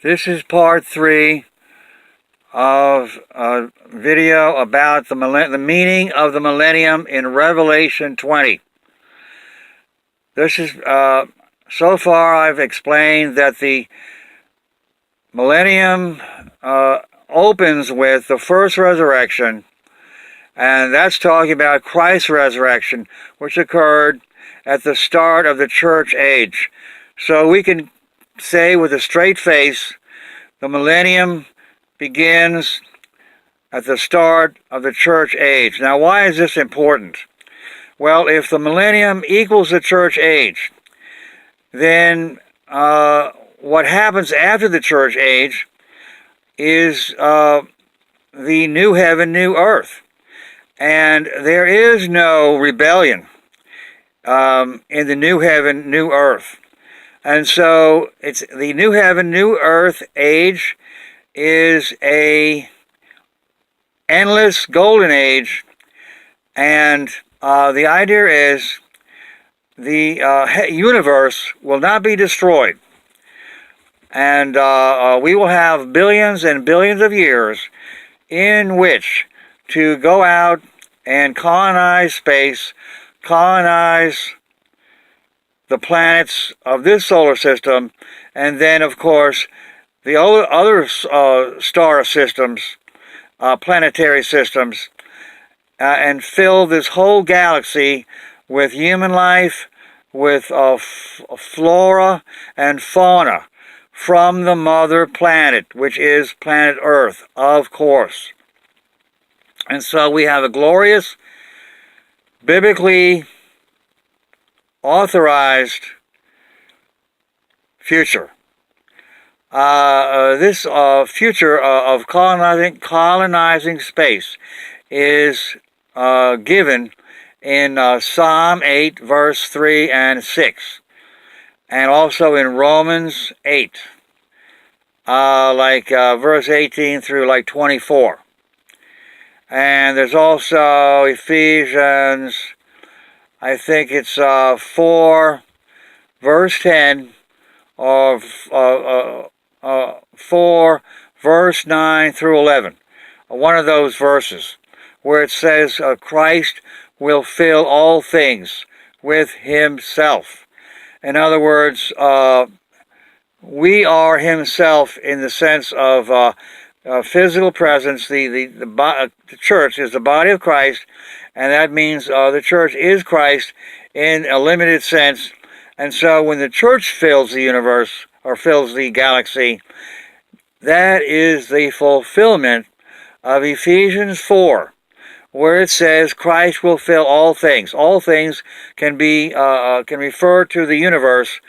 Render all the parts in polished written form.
This is part 3 of a video about the meaning of the millennium in Revelation 20. This is, so far I've explained that the millennium opens with the first resurrection, and that's talking about Christ's resurrection, which occurred at the start of the church age. So we can say with a straight face, the millennium begins at the start of the church age. Now, why is this important? Well, if the millennium equals the church age, then what happens after the church age is the new heaven, new earth. And there is no rebellion in the new heaven, new earth. And so it's the new heaven, new earth age is a endless golden age, and the idea is the universe will not be destroyed, and we will have billions and billions of years in which to go out and colonize space, colonize the planets of this solar system, and then, of course, the other star systems, planetary systems, and fill this whole galaxy with human life, with flora and fauna from the mother planet, which is planet Earth, of course. And so we have a glorious, biblically authorized future. This future of colonizing space is given in Psalm 8, verse 3 and 6, and also in Romans 8, verse 18 through 24. And there's also Ephesians, I think it's 4, verse 10, or 4, verse 9 through 11. One of those verses where it says Christ will fill all things with himself. In other words, we are himself in the sense of physical presence. The church is the body of Christ, and that means the church is Christ in a limited sense. And so when the church fills the universe, or fills the galaxy, that is the fulfillment of Ephesians 4, where it says Christ will fill all things. All things can refer to the universe,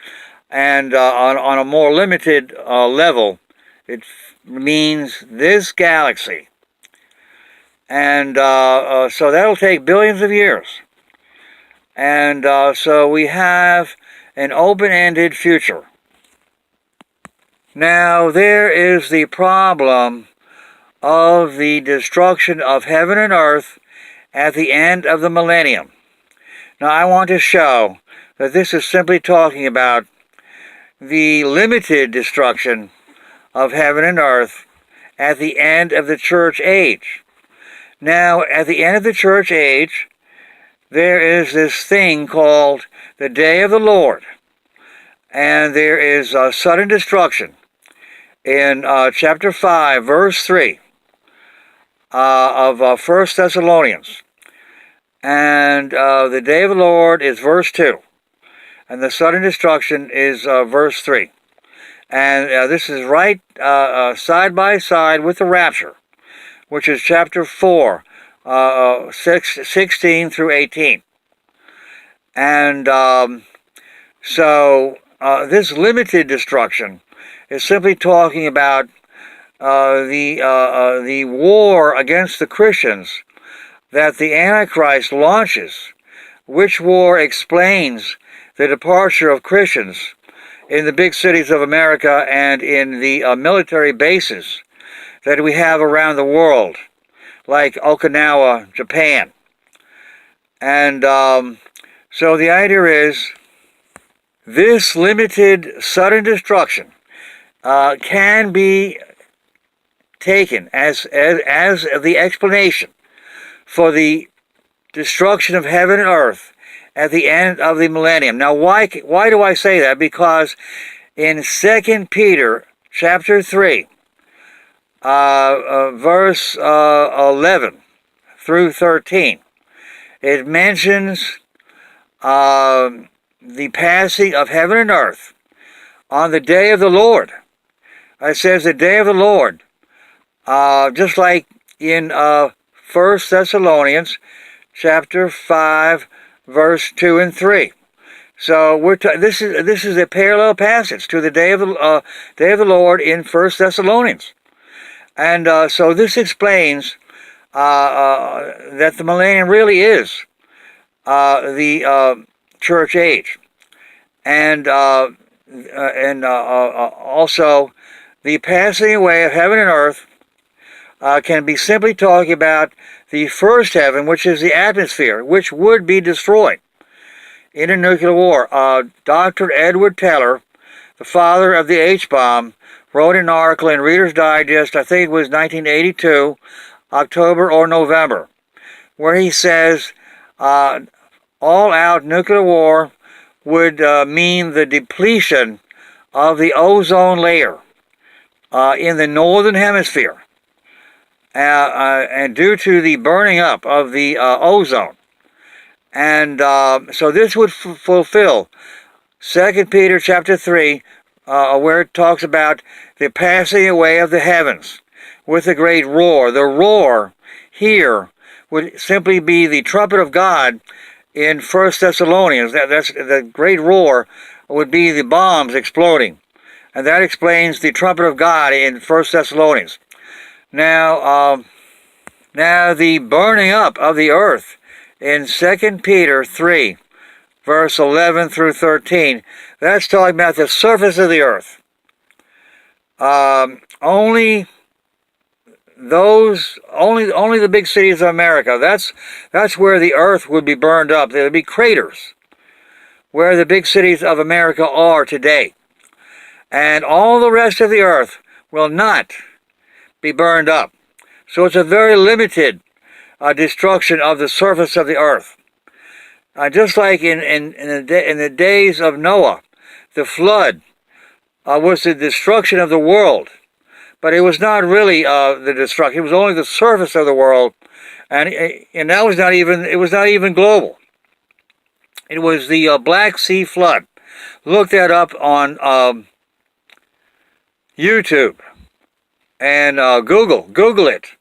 and on a more limited level, it means this galaxy. And so that'll take billions of years. And so we have an open-ended future. Now, there is the problem of the destruction of heaven and earth at the end of the millennium. Now, I want to show that this is simply talking about the limited destruction of heaven and earth at the end of the church age. Now, at the end of the church age, there is this thing called the day of the Lord, and there is sudden destruction in chapter 5, verse 3 of 1 Thessalonians. And the day of the Lord is verse 2, and the sudden destruction is verse 3. And this is right side by side with the rapture, which is chapter 4, 16 through 18. And so this limited destruction is simply talking about the war against the Christians that the Antichrist launches, which war explains the departure of Christians in the big cities of America and in the military bases that we have around the world, like Okinawa, Japan. And so the idea is this limited sudden destruction can be taken as the explanation for the destruction of heaven and earth at the end of the millennium. Now, why do I say that? Because in 2 Peter chapter 3, verse 11 through 13, it mentions the passing of heaven and earth on the day of the Lord. It says the day of the Lord, just like in 1 Thessalonians chapter 5, verse 2 and 3. So this is a parallel passage to the day of the Lord in 1 Thessalonians, and so this explains that the millennium really is the church age, and also the passing away of heaven and earth can be simply talking about the first heaven, which is the atmosphere, which would be destroyed in a nuclear war. Dr. Edward Teller, the father of the H-bomb, wrote an article in Reader's Digest, I think it was 1982, October or November, where he says all-out nuclear war would mean the depletion of the ozone layer in the Northern Hemisphere, and due to the burning up of the ozone. And so this would fulfill 2 Peter chapter 3, where it talks about the passing away of the heavens with a great roar. The roar here would simply be the trumpet of God in 1 Thessalonians. That's the great roar would be the bombs exploding. And that explains the trumpet of God in 1 Thessalonians. Now the burning up of the earth in 2 Peter 3, verse 11 through 13, that's talking about the surface of the earth. Only the big cities of America, that's where the earth would be burned up. There would be craters where the big cities of America are today. And all the rest of the earth will not be burned up. So it's a very limited destruction of the surface of the earth. Just like in the days of Noah, the flood was the destruction of the world. But it was not really the destruction. It was only the surface of the world, and that was not even. It was not even global. It was the Black Sea flood. Look that up on YouTube and Google it,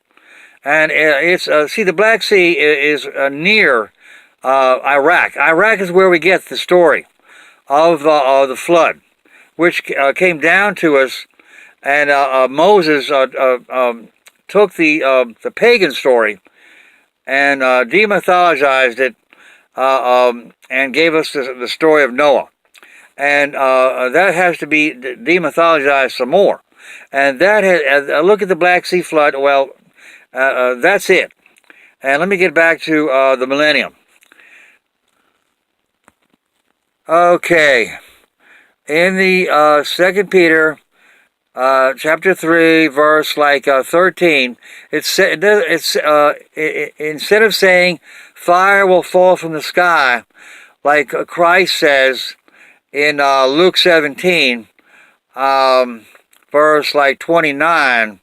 and it's see, the Black Sea is near Iraq. Iraq is where we get the story of the flood, which came down to us. And Moses took the pagan story and demythologized it and gave us the story of Noah. And that has to be demythologized some more. And that has, look at the Black Sea flood. Well, that's it. And let me get back to the millennium. Okay. In the 2 Peter chapter 3, verse 13, instead of saying fire will fall from the sky, like Christ says in Luke 17, verse 29,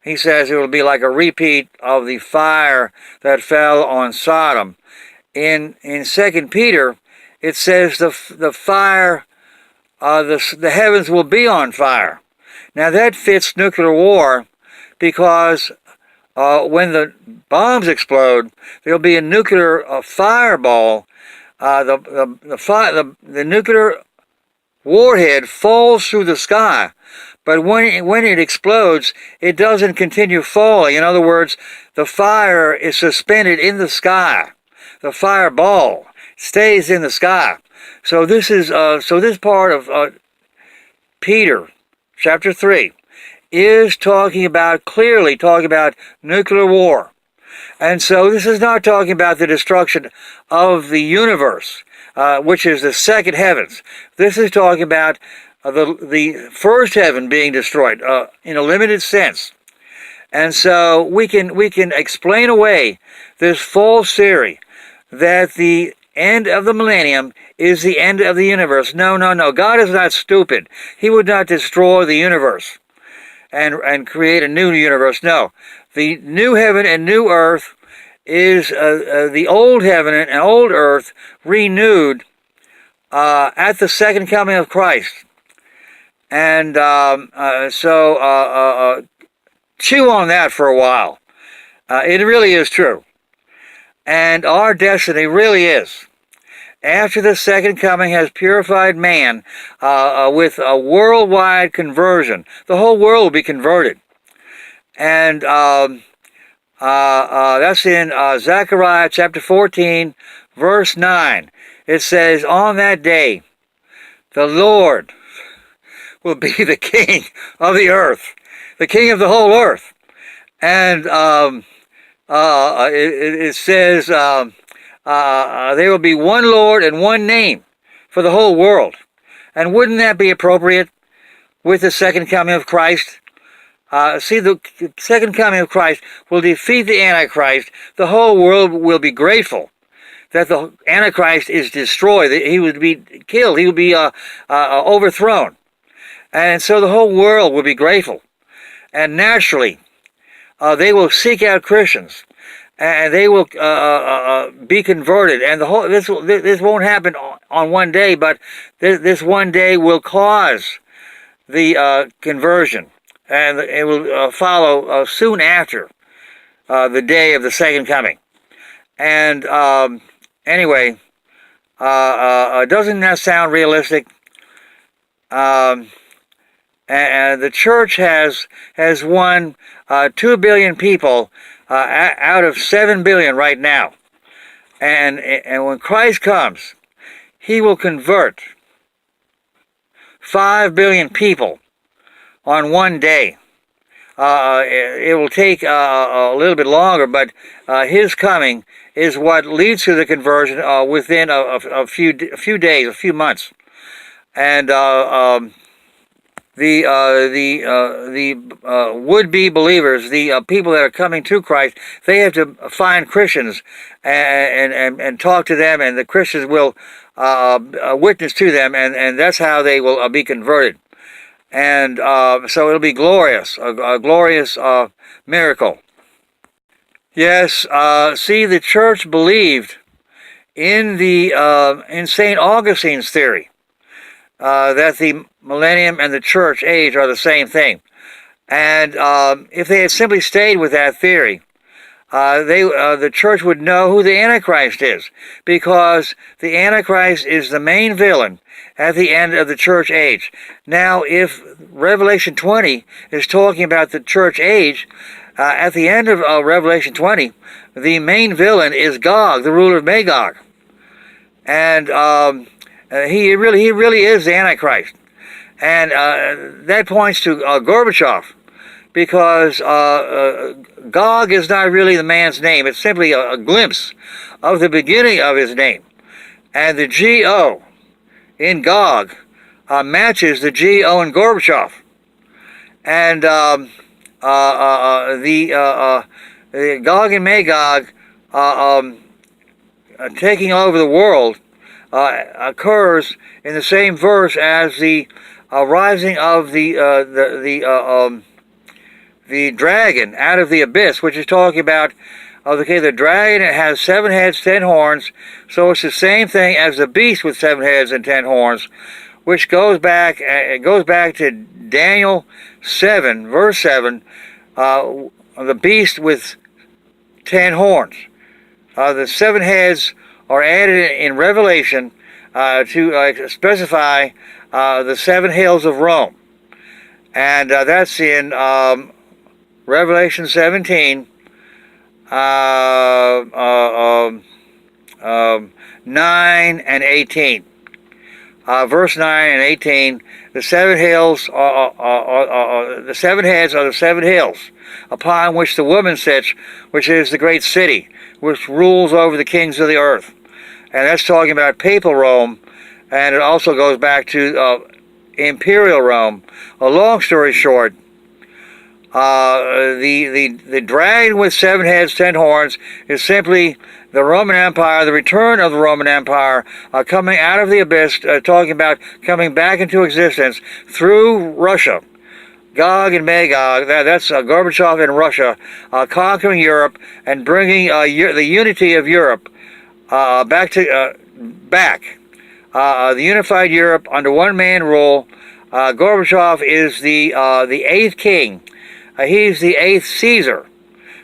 he says it will be like a repeat of the fire that fell on Sodom. In 2 Peter, it says the fire, the heavens will be on fire. Now that fits nuclear war, because when the bombs explode, there'll be a nuclear fireball. The nuclear warhead falls through the sky, but when it explodes, it doesn't continue falling. In other words, the fire is suspended in the sky. The fireball stays in the sky. So this is this part of Peter chapter 3 is clearly talking about nuclear war. And so this is not talking about the destruction of the universe, which is the second heavens. This is talking about the first heaven being destroyed in a limited sense. And so we can explain away this false theory that the end of the millennium is the end of the universe. No, no, no. God is not stupid. He would not destroy the universe and create a new universe. No. The new heaven and new earth is the old heaven and old earth renewed at the second coming of Christ. And so chew on that for a while. It really is true. And our destiny really is, after the second coming has purified man with a worldwide conversion. The whole world will be converted. And that's in Zechariah chapter 14, verse 9. It says, on that day, the Lord will be the king of the earth, the king of the whole earth. And it says there will be one Lord and one name for the whole world. And wouldn't that be appropriate with the second coming of Christ? See, the second coming of Christ will defeat the Antichrist. The whole world will be grateful that the Antichrist is destroyed. He would be killed. He would be overthrown. And so the whole world will be grateful. And naturally, they will seek out Christians, and they will be converted. And the whole this won't happen on one day, but this one day will cause the conversion, and it will follow soon after the day of the second coming. And anyway, doesn't that sound realistic? And the church has won 2 billion people out of 7 billion right now. And when Christ comes, he will convert 5 billion people on one day. It will take a little bit longer, but his coming is what leads to the conversion within a few days, a few months. And the would-be believers, the people that are coming to Christ, they have to find Christians and talk to them, and the Christians will witness to them, and that's how they will be converted. And so it'll be glorious, a glorious miracle. Yes, see, the church believed in in St. Augustine's theory that the millennium and the church age are the same thing. And if they had simply stayed with that theory, the church would know who the Antichrist is, because the Antichrist is the main villain at the end of the church age. Now, if Revelation 20 is talking about the church age, at the end of Revelation 20, the main villain is Gog, the ruler of Magog. And he really is the Antichrist. And that points to Gorbachev, because Gog is not really the man's name. It's simply a glimpse of the beginning of his name. And the G-O in Gog matches the G-O in Gorbachev. And the Gog and Magog taking over the world occurs in the same verse as the rising of the dragon out of the abyss, which is talking about, okay, the dragon has 7 heads, 10 horns, so it's the same thing as the beast with 7 heads and 10 horns, which goes back to Daniel 7, verse 7, the beast with 10 horns. The 7 heads are added in Revelation to specify the 7 hills of Rome. And that's in Revelation 17, 9 and 18. Verse 9 and 18, the 7 hills the 7 heads are the 7 hills upon which the woman sits, which is the great city, which rules over the kings of the earth. And that's talking about papal Rome, and it also goes back to Imperial Rome. A long story short, the dragon with 7 heads, 10 horns is simply the Roman Empire, the return of the Roman Empire, coming out of the abyss, talking about coming back into existence through Russia. Gog and Magog, that's Gorbachev in Russia, conquering Europe and bringing the unity of Europe back. The unified Europe under one man rule. Gorbachev is the 8th king. He's the 8th Caesar.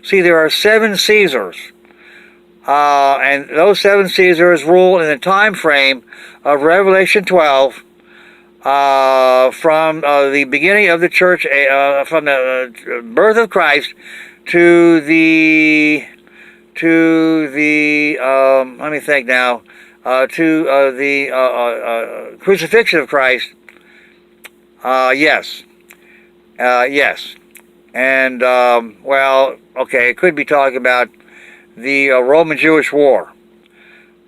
See, there are 7 Caesars. And those 7 Caesars rule in the time frame of Revelation 12, from the beginning of the church, from the birth of Christ to the let me think now, to the crucifixion of Christ. Yes. And, well, okay, it could be talking about the Roman-Jewish War.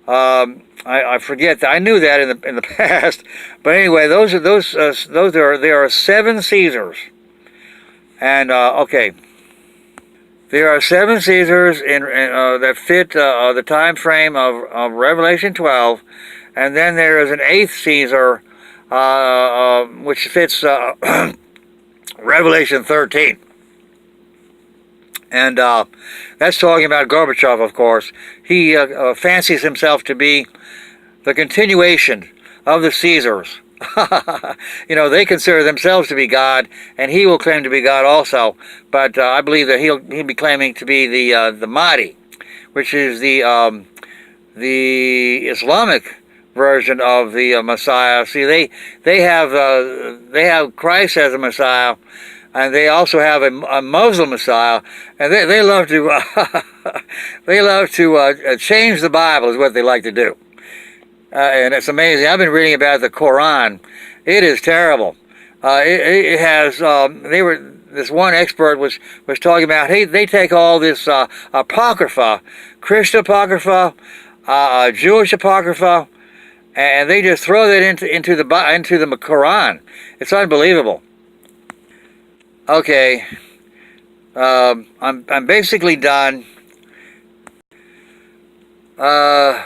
I forget that. I knew that in the past, but anyway, there are 7 Caesars, and okay, there are 7 Caesars that fit the time frame of Revelation 12, and then there is an 8th Caesar which fits Revelation 13. And that's talking about Gorbachev, of course. He fancies himself to be the continuation of the Caesars. You know, they consider themselves to be God, and he will claim to be God also. But I believe that he'll be claiming to be the Mahdi, which is the Islamic version of the Messiah. See, they have Christ as a Messiah. And they also have a Muslim Messiah, and they love to change the Bible is what they like to do, and it's amazing. I've been reading about the Quran. It is terrible. It has. This one expert was talking about. They take all this apocrypha, Christian apocrypha, Jewish apocrypha, and they just throw that into the Quran. It's unbelievable. Okay, I'm basically done. For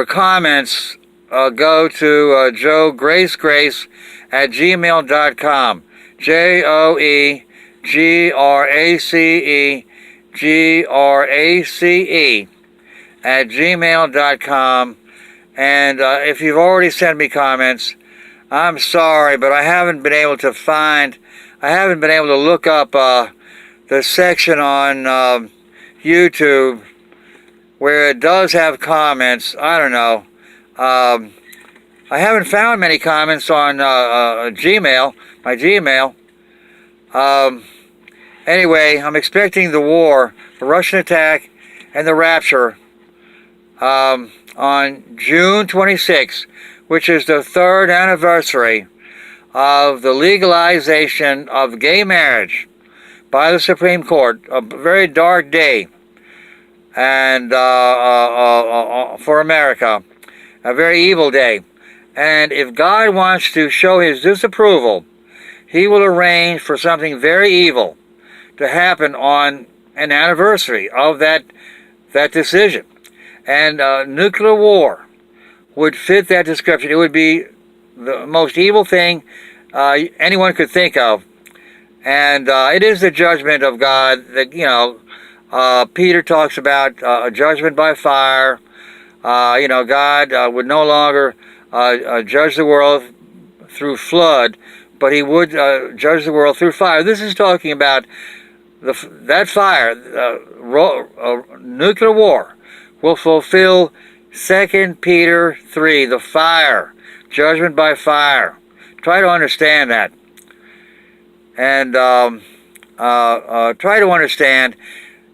comments, go to joegrace@gmail.com. JoeGrace@gmail.com. And if you've already sent me comments, I'm sorry, but I haven't been able to look up the section on YouTube where it does have comments. I don't know. I haven't found many comments on Gmail, my Gmail. Anyway, I'm expecting the war, the Russian attack, and the rapture on June 26th. Which is the 3rd anniversary of the legalization of gay marriage by the Supreme Court. A very dark day, and for America, a very evil day. And if God wants to show His disapproval, He will arrange for something very evil to happen on an anniversary of that decision, and nuclear war would fit that description. It would be the most evil thing anyone could think of. And it is the judgment of God that, Peter talks about a judgment by fire. God would no longer judge the world through flood, but He would judge the world through fire. This is talking about that fire, nuclear war, will fulfill 2 Peter 3, the fire, judgment by fire. Try to understand that. And try to understand,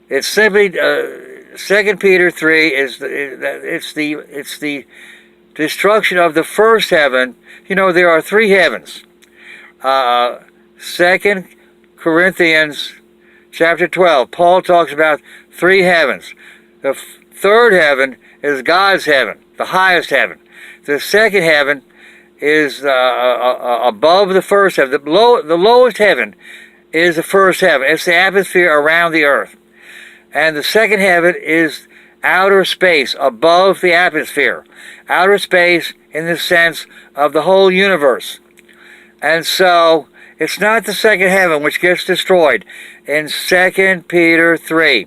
it's simply, 2 Peter 3 it's the destruction of the first heaven. There are 3 heavens. 2 Corinthians chapter 12, Paul talks about 3 heavens. The 3rd heaven is God's heaven, the highest heaven. The 2nd heaven is above the first heaven. The lowest heaven is the first heaven. It's the atmosphere around the earth. And the second heaven is outer space, above the atmosphere. Outer space in the sense of the whole universe. And so, it's not the second heaven which gets destroyed in 2 Peter 3.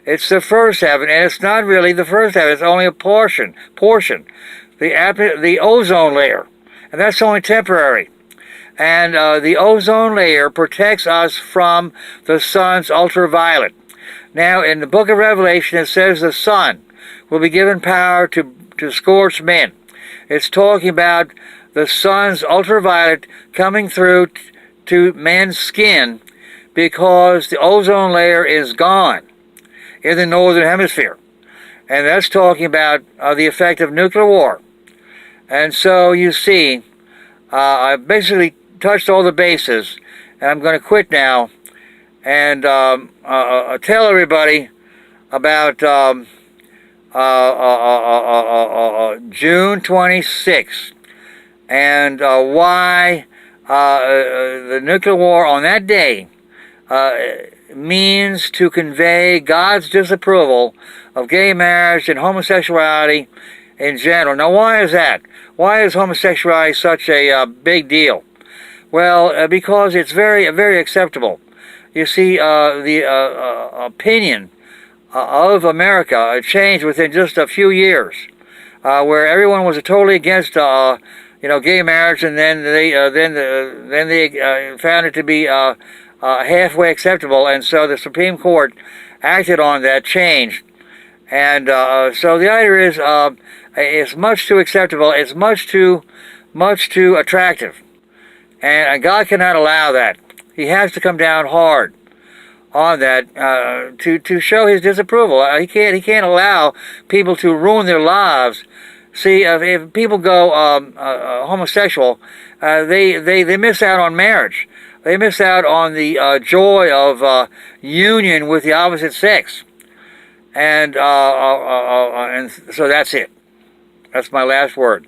It's the first heaven, and it's not really the first heaven. It's only a portion. The ozone layer. And that's only temporary. And the ozone layer protects us from the sun's ultraviolet. Now, in the book of Revelation, it says the sun will be given power to scorch men. It's talking about the sun's ultraviolet coming through to men's skin because the ozone layer is gone in the Northern Hemisphere. And that's talking about the effect of nuclear war. And so you see, I basically touched all the bases, and I'm going to quit now and tell everybody about June 26th and why the nuclear war on that day means to convey God's disapproval of gay marriage and homosexuality in general. Now, why is that? Why is homosexuality such a big deal? Well, because it's very, very acceptable. You see, the opinion of America changed within just a few years, where everyone was totally against, gay marriage, and then they found it to be halfway acceptable, and so the Supreme Court acted on that change. And so the idea is, it's much too acceptable. It's much too attractive, and God cannot allow that. He has to come down hard on that to show His disapproval. He can't allow people to ruin their lives. See, if people go homosexual, they miss out on marriage. They miss out on the joy of union with the opposite sex. And so that's it. That's my last word.